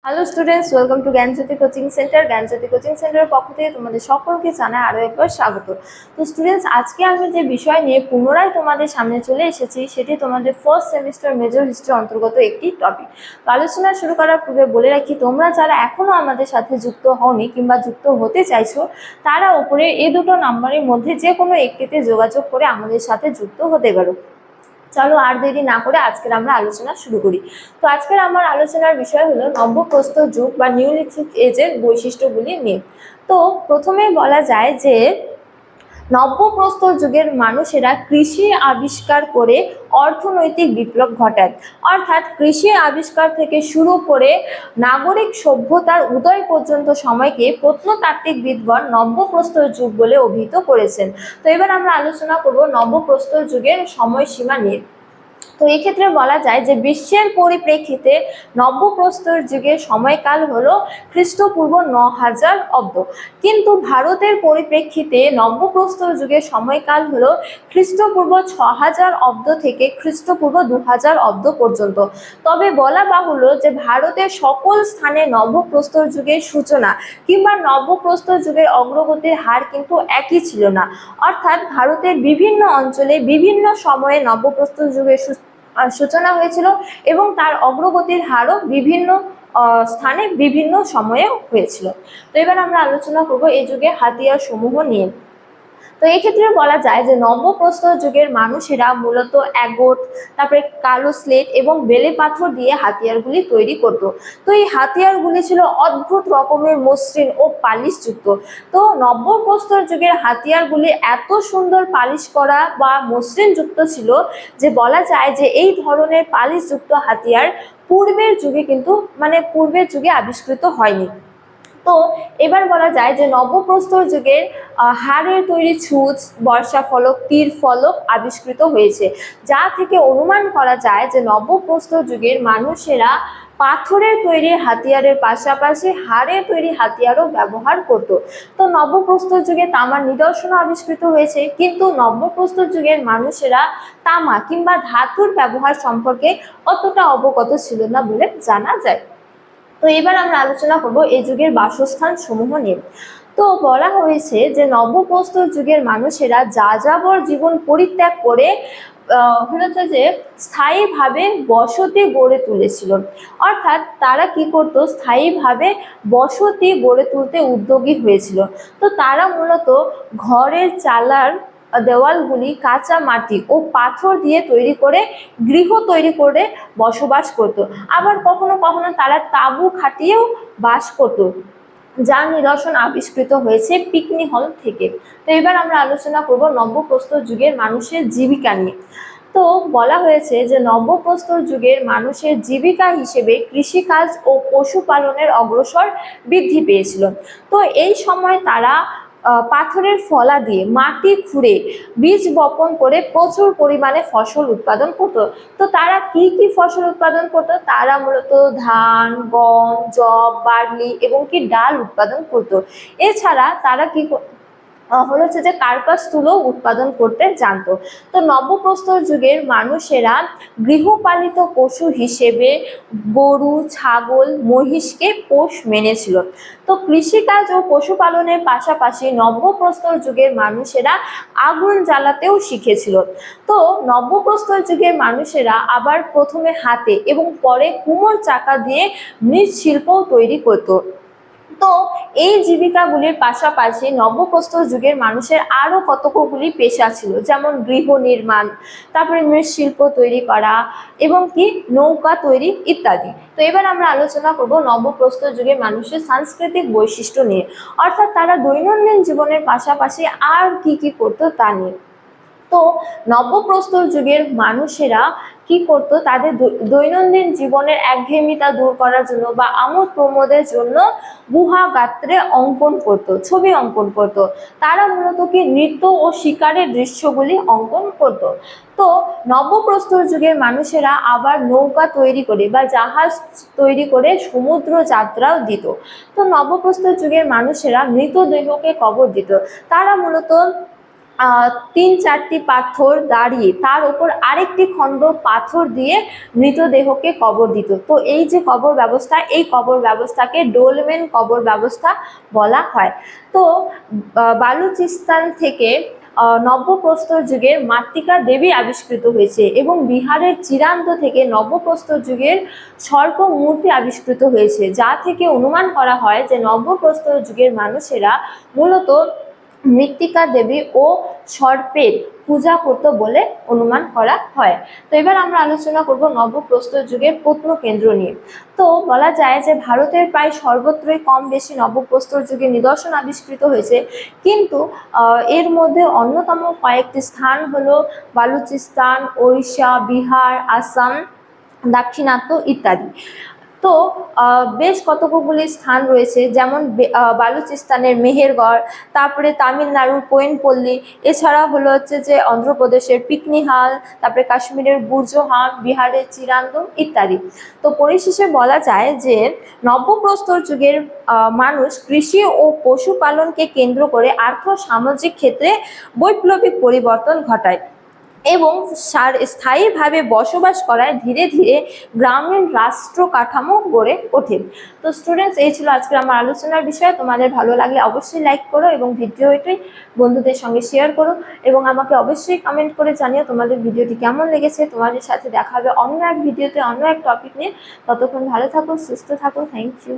Hello students, welcome to Gyanjyoti coaching centre. Gyanjyoti coaching সেন্টারের পক্ষ থেকে তোমাদের সকলকে জানাই আরও একবার স্বাগত। তো স্টুডেন্টস, আজকে আমি যে বিষয় নিয়ে পুনরায় তোমাদের সামনে চলে এসেছি সেটি তোমাদের ফার্স্ট সেমিস্টার মেজর হিস্ট্রি অন্তর্গত একটি টপিক। তো আলোচনা শুরু করার পূর্বে বলে রাখি, তোমরা যারা এখনও আমাদের সাথে যুক্ত হওনি কিংবা যুক্ত হতে চাইছো তারা উপরে এই দুটো নাম্বারের মধ্যে যে কোনো একটিতে যোগাযোগ করে আমাদের সাথে যুক্ত হতে পারো। চলো আর দেরি না করে আজকের আমরা আলোচনা শুরু করি। তো আজকের আমার আলোচনার বিষয় হলো নব্যপ্রস্তর যুগ বা নিওলিথিক এজের বৈশিষ্ট্যগুলি নিয়ে। তো প্রথমেই বলা যায় যে নব্যপ্রস্তর যুগের মানুষেরা কৃষি আবিষ্কার করে অর্থনৈতিক বিপ্লব ঘটায়। অর্থাৎ কৃষি আবিষ্কার থেকে শুরু করে নাগরিক সভ্যতার উদয় পর্যন্ত সময়কে প্রত্নতাত্ত্বিকবিদগণ নব্যপ্রস্তর যুগ বলে অভিহিত করেছেন। তো এবার আমরা আলোচনা করব নব্যপ্রস্তর যুগের সময়সীমা নিয়ে। তো এই ক্ষেত্রে বলা যায় যে বিশ্বের পরিপ্রেক্ষিতে নব্যপ্রস্তর যুগের সময়কাল হলো খ্রিস্টপূর্ব 9000 অব্দ, কিন্তু ভারতের পরিপ্রেক্ষিতে নব্যপ্রস্তর যুগের সময়কাল হলো খ্রিস্টপূর্ব 6000 অব্দ থেকে খ্রিস্টপূর্ব 2000 অব্দ পর্যন্ত। তবে বলা বাহুল্য যে ভারতের সকল স্থানে নব্যপ্রস্তর যুগের সূচনা কিংবা নব্যপ্রস্তর যুগের অগ্রগতির হার কিন্তু একই ছিল না। অর্থাৎ ভারতের বিভিন্ন অঞ্চলে বিভিন্ন সময়ে নব্যপ্রস্তর যুগের সূচনা হয়েছিল এবং তার অগ্রগতির হারও বিভিন্ন স্থানে বিভিন্ন সময়ে হয়েছিল। তো এবার আমরা আলোচনা করব এই যুগে হাতিয়ার সমূহ নিয়ে। তো এই ক্ষেত্রে বলা যায় যে নব্যপ্রস্তর যুগের মানুষেরা মূলত এগোট, তারপরে কালো স্লেট এবং বেলে পাথর দিয়ে হাতিয়ারগুলি তৈরি করত। তো এই হাতিয়ারগুলি ছিল অদ্ভুত রকমের মসৃণ ও পালিশযুক্ত। তো নব্যপ্রস্তর যুগের হাতিয়ারগুলি এত সুন্দর পালিশ করা বা মসৃণযুক্ত ছিল যে বলা যায় যে এই ধরনের পালিশযুক্ত হাতিয়ার পূর্বের যুগে আবিষ্কৃত হয়নি। তো এবার বলা যায় যে নব্যপ্রস্তর যুগের হাড়ের তৈরি ছুঁচ, বর্ষা ফলক, তীর ফলক আবিষ্কৃত হয়েছে, যা থেকে অনুমান করা যায় যে নব্যপ্রস্তর যুগের মানুষেরা পাথরের তৈরি হাতিয়ারের পাশাপাশি হাড়ের তৈরি হাতিয়ারও ব্যবহার করত। তো নব্যপ্রস্তর যুগে তামার নিদর্শন আবিষ্কৃত হয়েছে, কিন্তু নব্যপ্রস্তর যুগের মানুষেরা তামা কিংবা ধাতুর ব্যবহার সম্পর্কে অতটা অবগত ছিল না বলে জানা যায়। তো এবার আমরা আলোচনা করব এই যুগের বাসস্থান সমূহ নিয়ে। তো বলা হয়েছে যে নব্যপ্রস্তর যুগের মানুষেরা যাযাবর জীবন পরিত্যাগ করে হচ্ছে যে স্থায়ীভাবে বসতি গড়ে তুলেছিল। অর্থাৎ তারা কি করত, স্থায়ীভাবে বসতি গড়ে তুলতে উদ্যোগী হয়েছিল। তো তারা মূলত ঘরের চালার দেওয়ালগুলি কাঁচা মাটি ও পাথর দিয়ে তৈরি করে গৃহ তৈরি করে বসবাস করত। আবার কখনো কখনো তারা তাঁবু খাটিয়েও বাস করত, যার নিদর্শন আবিষ্কৃত হয়েছে পিকনি হল থেকে। তো এবার আমরা আলোচনা করব নব্যপ্রস্তর যুগের মানুষের জীবিকা নিয়ে। তো বলা হয়েছে যে নব্যপ্রস্তর যুগের মানুষের জীবিকা হিসেবে কৃষিকাজ ও পশুপালনের অগ্রসর বৃদ্ধি পেয়েছিল। তো এই সময় তারা পাথরের ফলা দিয়ে মাটি খুঁড়ে বীজ বপন করে প্রচুর পরিমাণে ফসল উৎপাদন করত। তো তারা কি কি ফসল উৎপাদন করত? তারা মূলত ধান, গম, যব, বার্লি এবং কি ডাল উৎপাদন করত। এছাড়া তারা কি হচ্ছে যে কার্পাস তুলো উৎপাদন করতে জানতো। তো নব্যপ্রস্তর যুগের মানুষেরা গৃহপালিত পশু হিসেবে গরু, ছাগল, মহিষকে পোষ মেনেছিল। তো কৃষিকাজ ও পশুপালনের পাশাপাশি নব্যপ্রস্তর যুগের মানুষেরা আগুন জ্বালাতেও শিখেছিল। তো নব্যপ্রস্তর যুগের মানুষেরা আবার প্রথমে হাতে এবং পরে কুমোর চাকা দিয়ে মৃৎশিল্পও তৈরি করত। তো এই জীবিকাগুলির পাশাপাশি নব্যপ্রস্তর যুগের মানুষের আরো কতকগুলি পেশা ছিল, যেমন গৃহ নির্মাণ, তারপরে মৃৎশিল্প তৈরি করা এবং কি নৌকা তৈরি ইত্যাদি। তো এবার আমরা আলোচনা করব নব্যপ্রস্তর যুগের মানুষের সাংস্কৃতিক বৈশিষ্ট্য নিয়ে, অর্থাৎ তারা দৈনন্দিন জীবনের পাশাপাশি আর কি কি করতো তা নিয়ে। তো নব্যপ্রস্তর যুগের মানুষেরা কি করতো, তাদের দৈনন্দিন জীবনের একঘেয়েমিতা দূর করার জন্য বা আমোদ প্রমোদের জন্য গুহা গাত্রে অঙ্কন করত, ছবি অঙ্কন করত। তারা মূলত কি নৃত্য ও শিকারের দৃশ্যগুলি অঙ্কন করত। তো নব্যপ্রস্তর যুগের মানুষেরা আবার নৌকা তৈরি করে বা জাহাজ তৈরি করে সমুদ্র যাত্রাও দিত। তো নব্যপ্রস্তর যুগের মানুষেরা মৃতদেহকে কবর দিত। তারা মূলত তিন চারটি পাথর দাঁড়িয়ে তার উপর আরেকটি খণ্ড পাথর দিয়ে মৃতদেহকে কবর দিত। তো এই যে কবর ব্যবস্থা, এই কবর ব্যবস্থাকে ডোলমেন কবর ব্যবস্থা বলা হয়। তো বালুচিস্তান থেকে নব্যপ্রস্তর যুগের মাতৃকা দেবী আবিষ্কৃত হয়েছে এবং বিহারের চিরান্ত থেকে নব্যপ্রস্তর যুগের সর্প মূর্তি আবিষ্কৃত হয়েছে, যা থেকে অনুমান করা হয় যে নব্যপ্রস্তর যুগের মানুষেরা মূলত মৃত্তিকা দেবী ও সর্পের পূজা করত বলে অনুমান করা হয়। তো এবার আমরা আলোচনা করব নব্যপ্রস্তর যুগের প্রত্নকেন্দ্র নিয়ে। তো বলা যায় যে ভারতের প্রায় সর্বত্রই কম বেশি নব্যপ্রস্তর যুগের নিদর্শন আবিষ্কৃত হয়েছে, কিন্তু এর মধ্যে অন্যতম কয়েকটি স্থান হলো বালুচিস্তান, ওড়িশা, বিহার, আসাম, দাক্ষিণাত্য ইত্যাদি। তো বেশ কতকগুলি স্থান রয়েছে, যেমন বালুচিস্তানের মেহেরগড়, তারপরে তামিলনাড়ুর কোয়েনপল্লী, এছাড়া হলো হচ্ছে যে অন্ধ্রপ্রদেশের পিকনিহাল, তারপরে কাশ্মীরের বুর্জোহাম, বিহারের চিরান্দম ইত্যাদি। তো পরিশেষে বলা যায় যে নব্যপ্রস্তর যুগের মানুষ কৃষি ও পশুপালনকে কেন্দ্র করে আর্থ সামাজিক ক্ষেত্রে বৈপ্লবিক পরিবর্তন ঘটায় এবং স্থায়ীভাবে বসবাস করায় ধীরে ধীরে গ্রামীণ রাষ্ট্র কাঠামো গড়ে ওঠে। তো স্টুডেন্টস, এই ছিল আজকের আমার আলোচনার বিষয়। তোমাদের ভালো লাগলে অবশ্যই লাইক করো এবং ভিডিওটি বন্ধুদের সঙ্গে শেয়ার করো এবং আমাকে অবশ্যই কমেন্ট করে জানিও তোমাদের ভিডিওটি কেমন লেগেছে। তোমাদের সাথে দেখা হবে অন্য এক ভিডিওতে, অন্য এক টপিক নিয়ে। ততক্ষণ ভালো থাকো, সুস্থ থাকো। Thank you.